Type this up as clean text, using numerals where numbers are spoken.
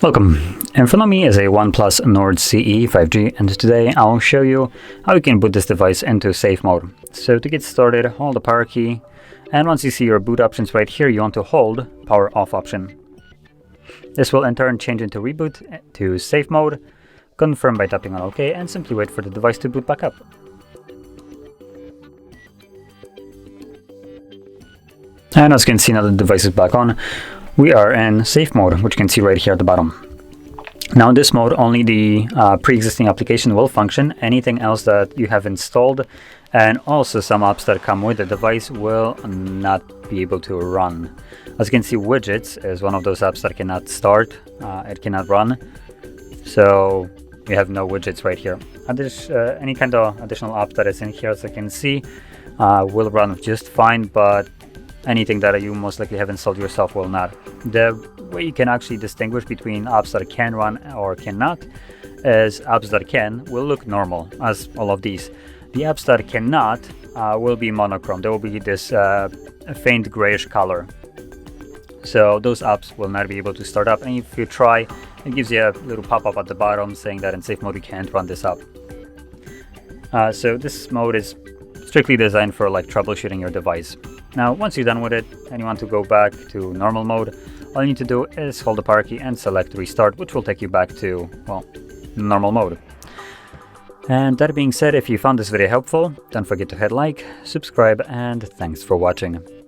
Welcome. In front of me is a OnePlus Nord CE 5G, and today I'll show you how you can boot this device into safe mode. So to get started, hold the power key, and once you see your boot options right here, you want to hold power off option. This will in turn change into reboot to safe mode. Confirm by tapping on OK, and simply wait for the device to boot back up. And as you can see, now the device is back on. We are in safe mode, which you can see right here at the bottom. Now in this mode, only the pre-existing application will function. Anything else that you have installed and also some apps that come with the device will not be able to run. As you can see, widgets is one of those apps that cannot start, it cannot run. So we have no widgets right here. Any kind of additional app that is in here, as you can see, will run just fine, but anything that you most likely have installed yourself will not. The way you can actually distinguish between apps that can run or cannot is apps that can will look normal, as all of these. The apps that cannot will be monochrome. There will be this faint grayish color. So those apps will not be able to start up. And if you try, it gives you a little pop-up at the bottom saying that in safe mode you can't run this app. So this mode is strictly designed for like troubleshooting your device. Now, once you're done with it and you want to go back to normal mode, all you need to do is hold the power key and select restart, which will take you back to, well, normal mode. And that being said, if you found this video helpful, don't forget to hit like, subscribe, and thanks for watching.